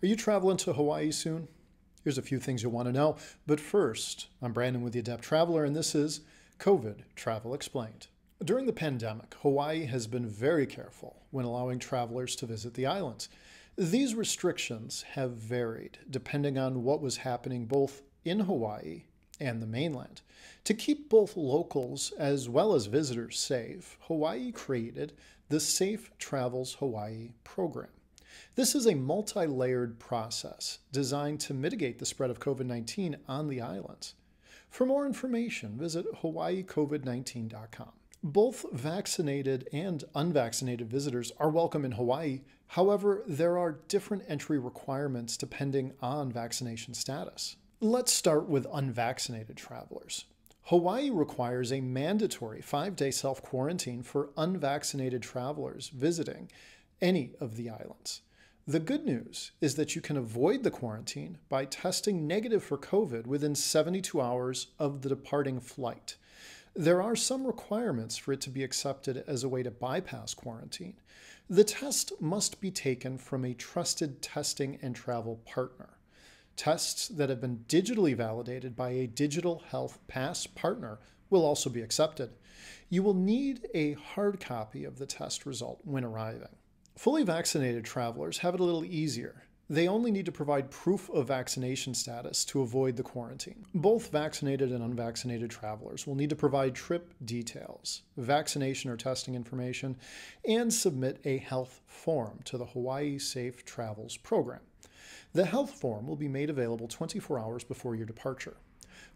Are you traveling to Hawaii soon? Here's a few things you'll want to know. But first, I'm Brandon with the Adept Traveler, and this is COVID Travel Explained. During the pandemic, Hawaii has been very careful when allowing travelers to visit the islands. These restrictions have varied depending on what was happening both in Hawaii and the mainland. To keep both locals as well as visitors safe, Hawaii created the Safe Travels Hawaii program. This is a multi-layered process designed to mitigate the spread of COVID-19 on the islands. For more information, visit hawaiicovid19.com. Both vaccinated and unvaccinated visitors are welcome in Hawaii. However, there are different entry requirements depending on vaccination status. Let's start with unvaccinated travelers. Hawaii requires a mandatory 5-day self-quarantine for unvaccinated travelers visiting any of the islands. The good news is that you can avoid the quarantine by testing negative for COVID within 72 hours of the departing flight. There are some requirements for it to be accepted as a way to bypass quarantine. The test must be taken from a trusted testing and travel partner. Tests that have been digitally validated by a digital health pass partner will also be accepted. You will need a hard copy of the test result when arriving. Fully vaccinated travelers have it a little easier. They only need to provide proof of vaccination status to avoid the quarantine. Both vaccinated and unvaccinated travelers will need to provide trip details, vaccination or testing information, and submit a health form to the Hawaii Safe Travels program. The health form will be made available 24 hours before your departure.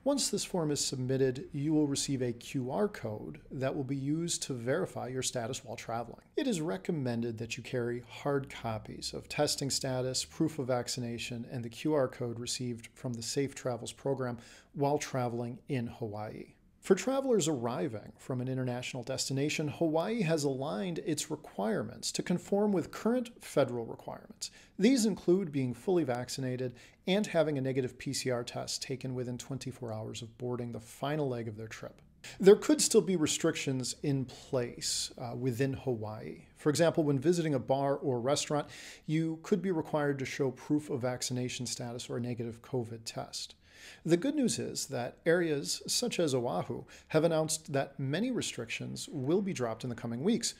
Once this form is submitted, you will receive a QR code that will be used to verify your status while traveling. It is recommended that you carry hard copies of testing status, proof of vaccination, and the QR code received from the Safe Travels program while traveling in Hawaii. For travelers arriving from an international destination, Hawaii has aligned its requirements to conform with current federal requirements. These include being fully vaccinated and having a negative PCR test taken within 24 hours of boarding the final leg of their trip. There could still be restrictions in place within Hawaii. For example, when visiting a bar or restaurant, you could be required to show proof of vaccination status or a negative COVID test. The good news is that areas such as Oahu have announced that many restrictions will be dropped in the coming weeks.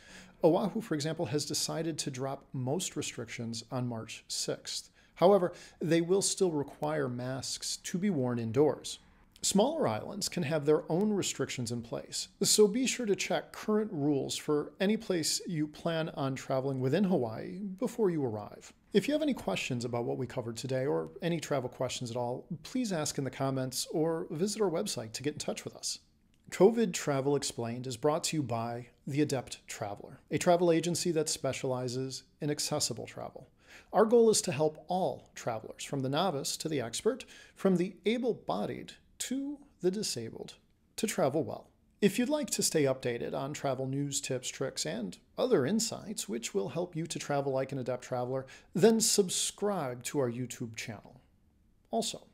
Oahu, for example, has decided to drop most restrictions on March 6th. However, they will still require masks to be worn indoors. Smaller islands can have their own restrictions in place, so be sure to check current rules for any place you plan on traveling within Hawaii before you arrive. If you have any questions about what we covered today or any travel questions at all, please ask in the comments or visit our website to get in touch with us. COVID Travel Explained is brought to you by The Adept Traveler, a travel agency that specializes in accessible travel. Our goal is to help all travelers, from the novice to the expert, from the able-bodied to the disabled, to travel well. If you'd like to stay updated on travel news, tips, tricks, and other insights which will help you to travel like an adept traveler, then subscribe to our YouTube channel. Also,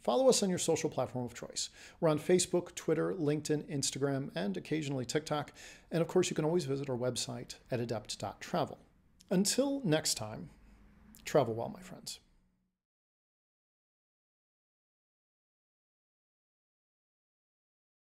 follow us on your social platform of choice. We're on Facebook, Twitter, LinkedIn, Instagram, and occasionally TikTok. And of course, you can always visit our website at adept.travel. Until next time, travel well, my friends.